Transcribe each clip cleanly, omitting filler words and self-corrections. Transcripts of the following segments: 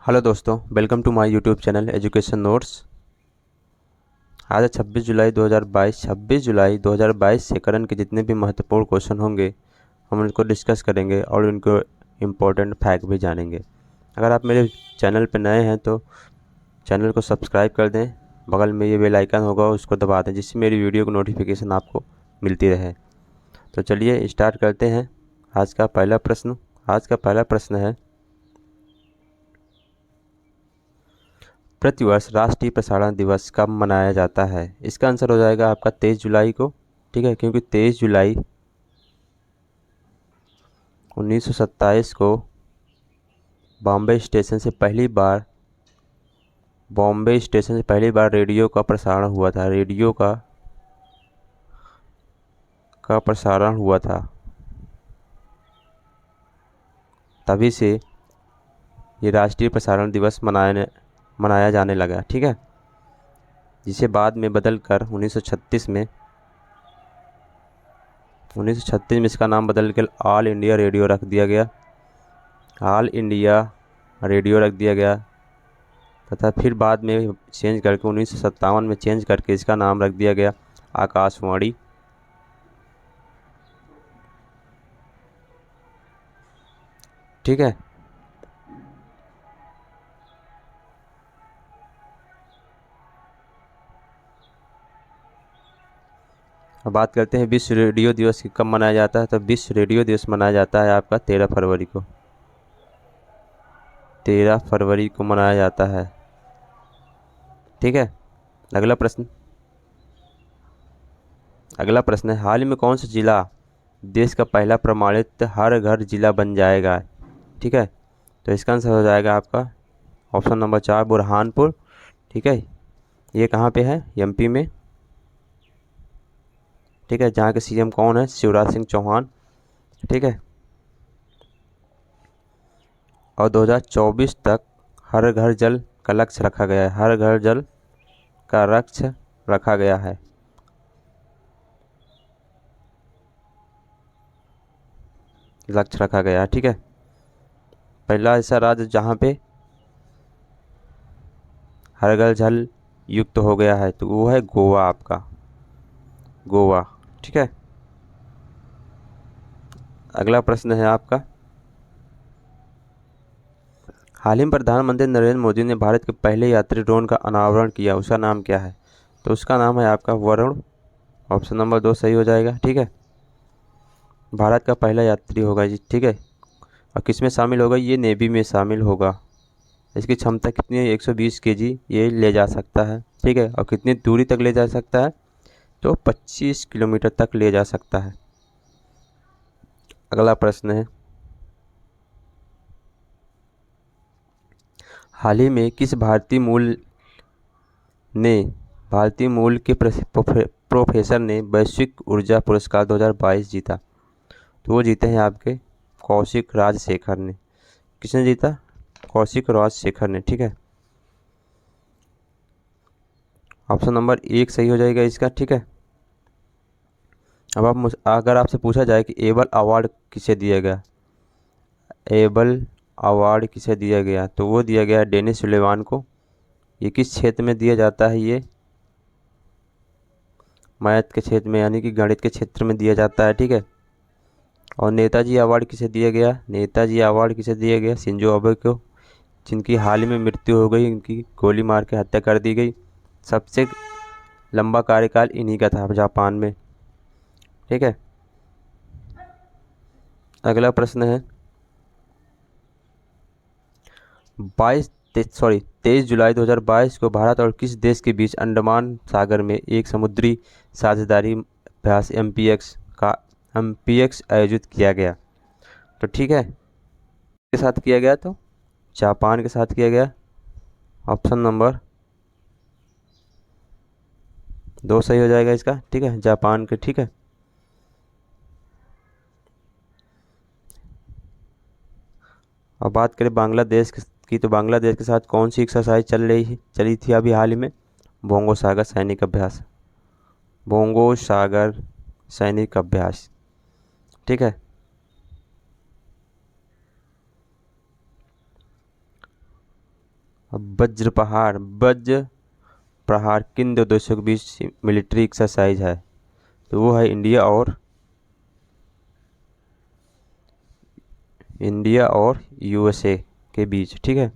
Hello दोस्तों, welcome to my YouTube channel education notes. आज है 26 जुलाई 2022 से करंट के जितने भी महत्वपूर्ण क्वेश्चन होंगे हम उनको डिस्कस करेंगे और उनको इम्पोर्टेंट फैक्ट भी जानेंगे। अगर आप मेरे चैनल पर नए हैं तो चैनल को सब्सक्राइब कर दें, बगल में ये बेल आइकन होगा उसको दबा दें जिससे मेरी वीडियो की नोटिफिकेशन आपको मिलती रहे। तो चलिए स्टार्ट करते हैं। आज का पहला प्रश्न है, प्रतिवर्ष राष्ट्रीय प्रसारण दिवस कब मनाया जाता है? इसका आंसर हो जाएगा आपका 23 जुलाई को। ठीक है, क्योंकि 23 जुलाई 1927 को बॉम्बे स्टेशन से पहली बार रेडियो का प्रसारण हुआ था। प्रसारण हुआ था, तभी से ये राष्ट्रीय प्रसारण दिवस मनाया जाने लगा। ठीक है, जिसे बाद में बदल कर 1936 में इसका नाम बदल कर ऑल इंडिया रेडियो रख दिया गया तथा फिर बाद में चेंज करके 1957 में चेंज करके इसका नाम रख दिया गया आकाशवाणी। ठीक है, अब बात करते हैं विश्व रेडियो दिवस कब मनाया जाता है। तो विश्व रेडियो दिवस मनाया जाता है आपका 13 फरवरी को। 13 फरवरी को मनाया जाता है। ठीक है, अगला प्रश्न है, हाल ही में कौन सा जिला देश का पहला प्रमाणित हर घर जिला बन जाएगा? ठीक है, तो इसका आंसर हो जाएगा आपका ऑप्शन नंबर 4 बुरहानपुर। ठीक है, ये कहाँ पे है? एमपी में। ठीक है, जहाँ के सीएम कौन है? शिवराज सिंह चौहान। ठीक है, और 2024 तक हर घर जल का लक्ष्य रखा गया है। हर घर जल का लक्ष्य रखा गया है। ठीक है, पहला ऐसा राज्य जहाँ पे हर घर जल युक्त हो गया है तो वो है गोवा, आपका गोवा। ठीक है, अगला प्रश्न है आपका, हाल ही में प्रधानमंत्री नरेंद्र मोदी ने भारत के पहले यात्री ड्रोन का अनावरण किया, उसका नाम क्या है? तो उसका नाम है आपका वरुण। ऑप्शन नंबर 2 सही हो जाएगा। ठीक है, भारत का पहला यात्री होगा जी। ठीक है, और किस में शामिल होगा? ये नेवी में शामिल होगा। इसकी क्षमता कितनी है? 120 केजी ये ले जा सकता है। ठीक है, और कितनी दूरी तक ले जा सकता है? तो 25 किलोमीटर तक ले जा सकता है। अगला प्रश्न है, हाल ही में किस भारतीय मूल के प्रोफेसर ने वैश्विक ऊर्जा पुरस्कार 2022 जीता? तो वो जीते हैं आपके कौशिक राजशेखर ने। किसने जीता? कौशिक राजशेखर ने। ठीक है, ऑप्शन नंबर 1 सही हो जाएगा इसका। ठीक है, अब अगर आपसे पूछा जाए कि एबल अवार्ड किसे दिया गया तो वो दिया गया डेनिस सुलेमान को। ये किस क्षेत्र में दिया जाता है? ये मैथ के क्षेत्र में यानी कि गणित के क्षेत्र में दिया जाता है। ठीक है, और नेताजी अवार्ड किसे दिया गया? शिंजो अबे को, जिनकी हाल ही में मृत्यु हो गई, उनकी गोली मार के हत्या कर दी गई। सबसे लंबा कार्यकाल इन्हीं का था जापान में। ठीक है, अगला प्रश्न है, 23 जुलाई 2022 को भारत और किस देश के बीच अंडमान सागर में एक समुद्री साझेदारी अभ्यास एमपीएक्स आयोजित किया गया? तो ठीक है, के साथ किया गया तो जापान के साथ किया गया। ऑप्शन नंबर 2 सही हो जाएगा इसका। ठीक है, जापान के। ठीक है, अब बात करें बांग्लादेश की, तो बांग्लादेश के साथ कौन सी एक्सरसाइज चली थी अभी हाल ही में? बोंगो सागर सैनिक अभ्यास। ठीक है, अब वज्र प्रहार किन दो देशों के बीच मिलिट्री एक्सरसाइज है? तो वो है इंडिया और यूएसए के बीच, ठीक है।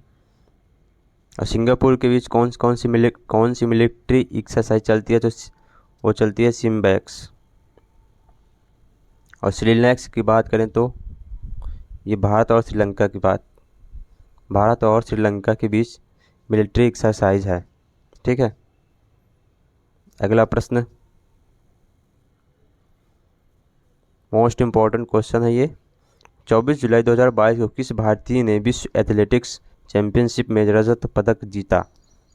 और सिंगापुर के बीच कौन सी मिलिट्री एक्सरसाइज चलती है? तो वो चलती है सिम्बैक्स। और श्रीलैक्स की बात करें तो ये भारत और श्रीलंका के बीच मिलिट्री एक्सरसाइज है, ठीक है। अगला प्रश्न, मोस्ट इम्पॉर्टेंट क्वेश्चन है ये। 24 जुलाई 2022 को किस भारतीय ने विश्व एथलेटिक्स चैंपियनशिप में रजत पदक जीता?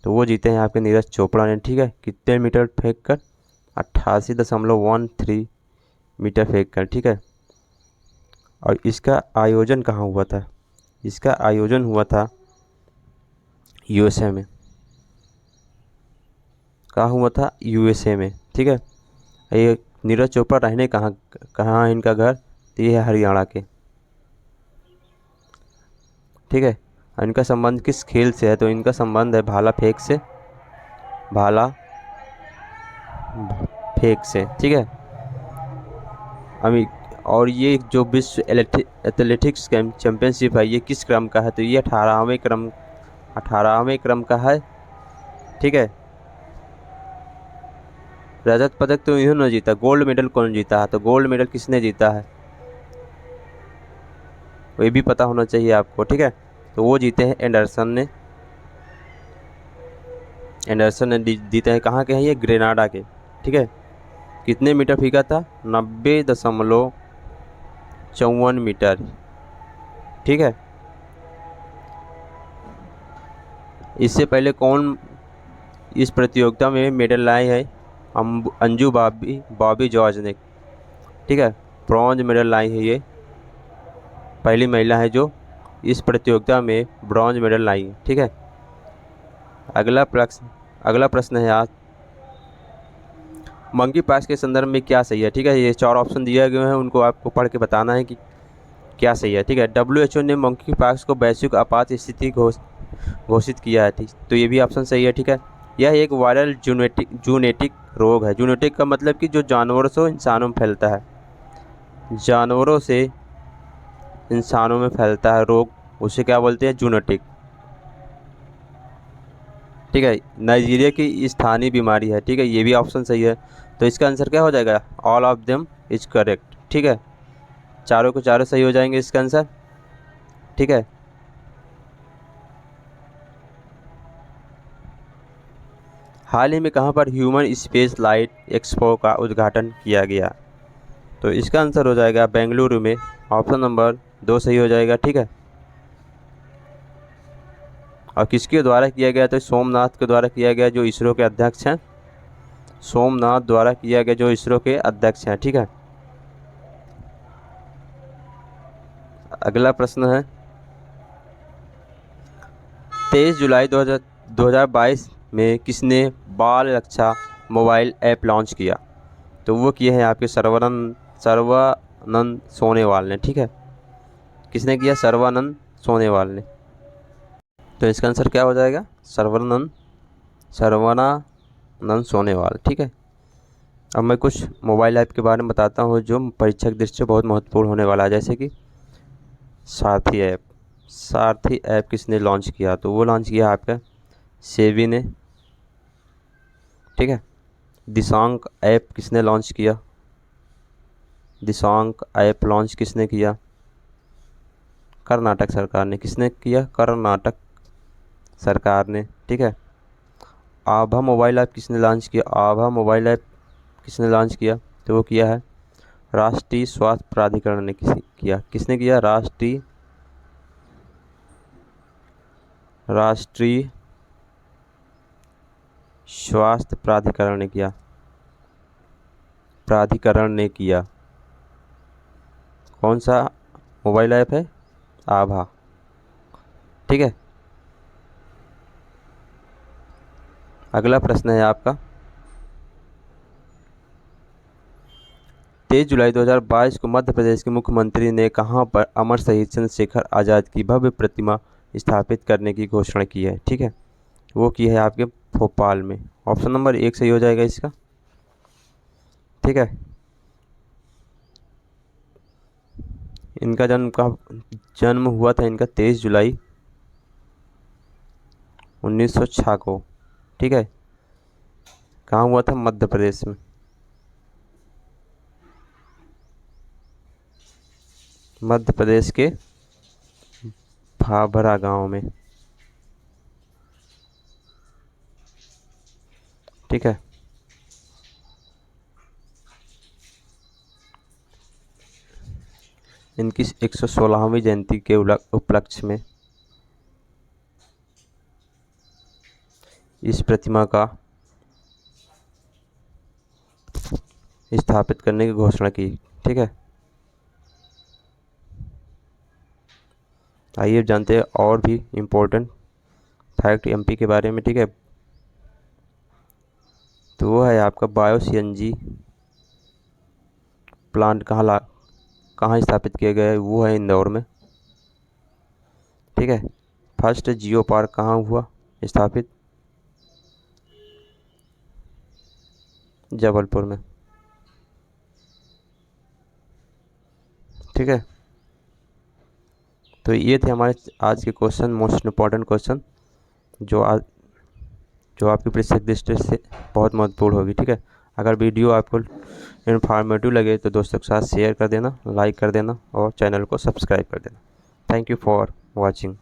तो वो जीते हैं आपके नीरज चोपड़ा ने, ठीक है। कितने मीटर फेंक कर? 88.13 मीटर फेंक कर, ठीक है। और इसका आयोजन कहाँ हुआ था? इसका आयोजन हुआ था यूएसए में। कहाँ हुआ था? यूएसए में, ठीक है। ये नीरज चोपड़ा रहने कहाँ इनका घर? तो ये है हरियाणा के, ठीक है। इनका संबंध किस खेल से है? तो इनका संबंध है भाला फेंक से, ठीक है। अभी और ये जो विश्व एथलेटिक्स चैंपियनशिप है ये किस क्रम का है? तो ये 18वें क्रम का है, ठीक है। रजत पदक तो इन्होंने जीता, गोल्ड मेडल कौन जीता है? तो गोल्ड मेडल किसने जीता है वो भी पता होना चाहिए आपको, ठीक है। तो वो जीते हैं एंडरसन ने जीते हैं। कहाँ के हैं ये? ग्रेनाडा के, ठीक है। कितने मीटर फेंका था? 90.54 मीटर, ठीक है। इससे पहले कौन इस प्रतियोगिता में मेडल लाए हैं? अंजू बॉबी जॉर्ज ने, ठीक है। ब्रॉन्ज मेडल लाई है, ये पहली महिला है जो इस प्रतियोगिता में ब्रॉन्ज मेडल लाई है, ठीक है। अगला प्रश्न है आज, मंकी पॉक्स के संदर्भ में क्या सही है? ठीक है, ये 4 ऑप्शन दिए गए हैं, उनको आपको पढ़ के बताना है कि क्या सही है, ठीक है। WHO ने मंकी पॉक्स को वैश्विक आपात स्थिति घोषित किया है, ठीक। तो ये भी ऑप्शन सही है, ठीक है। यह एक वायरल जूनेटिक रोग है। जूनेटिक का मतलब कि जो जानवरों से इंसानों में फैलता है, जानवरों से इंसानों में फैलता है रोग, उसे क्या बोलते हैं? जूनेटिक, ठीक है। नाइजीरिया की स्थानीय बीमारी है, ठीक है। ये भी ऑप्शन सही है। तो इसका आंसर क्या हो जाएगा? All of them is correct, ठीक है। चारों को चारों सही हो जाएंगे इसका आंसर, ठीक है। हाल ही में कहाँ पर ह्यूमन स्पेस लाइट एक्सपो का उद्घाटन किया गया? तो इसका आंसर हो जाएगा बेंगलुरु में। ऑप्शन नंबर 2 सही हो जाएगा, ठीक है। और किसके द्वारा किया गया? तो सोमनाथ के द्वारा किया गया, जो इसरो के अध्यक्ष हैं। सोमनाथ द्वारा किया गया, जो इसरो के अध्यक्ष हैं, ठीक है। अगला प्रश्न है, 23 जुलाई 2022 में किसने बाल रक्षा मोबाइल ऐप लॉन्च किया? तो वो किए हैं आपके सर्वानंद सोनेवाल ने, ठीक है। किसने किया? सर्वानंद सोनेवाल ने। तो इसका आंसर क्या हो जाएगा? सर्वानंद सोनेवाल, ठीक है। अब मैं कुछ मोबाइल ऐप के बारे में बताता हूँ जो परीक्षा की दृष्टि से बहुत महत्वपूर्ण होने वाला है, जैसे कि सारथी ऐप किसने लॉन्च किया? तो वो लॉन्च किया आपका सेबी ने, ठीक है। दिशांक ऐप किसने लॉन्च किया? दिशांक ऐप लॉन्च किसने किया? कर्नाटक सरकार ने। किसने किया? कर्नाटक सरकार ने, ठीक है। आभा मोबाइल ऐप किसने लॉन्च किया? आभा मोबाइल ऐप किसने लॉन्च किया? तो वो किया है राष्ट्रीय स्वास्थ्य प्राधिकरण ने किया। किसने किया? राष्ट्रीय स्वास्थ्य प्राधिकरण ने किया। कौन सा मोबाइल ऐप है? आभा, ठीक है। अगला प्रश्न है आपका, 23 जुलाई 2022 को मध्य प्रदेश के मुख्यमंत्री ने कहां पर अमर शहीद चंद्रशेखर आज़ाद की भव्य प्रतिमा स्थापित करने की घोषणा की है, ठीक है। वो की है आपके भोपाल में। ऑप्शन नंबर 1 सही हो जाएगा इसका, ठीक है। इनका जन्म हुआ था इनका 23 जुलाई 1906 को, ठीक है। कहाँ हुआ था? मध्य प्रदेश में। मध्य प्रदेश के भाभरा गांव में, ठीक है। इनकी 116वीं जयंती के उपलक्ष्य में इस प्रतिमा का स्थापित करने की घोषणा की, ठीक है। आइए जानते हैं और भी इम्पोर्टेंट फैक्ट एमपी के बारे में, ठीक है। तो वो है आपका बायो सीएनजी प्लांट कहाँ स्थापित किया गया है? वो है इंदौर में, ठीक है। फर्स्ट जियो पार्क कहाँ हुआ स्थापित? जबलपुर में, ठीक है। तो ये थे हमारे आज के क्वेश्चन, मोस्ट इम्पॉर्टेंट क्वेश्चन जो आपकी परीक्षा की दृष्टि से बहुत महत्वपूर्ण होगी, ठीक है। अगर वीडियो आपको इन्फॉर्मेटिव लगे तो दोस्तों के साथ शेयर कर देना, लाइक कर देना और चैनल को सब्सक्राइब कर देना। Thank you for watching.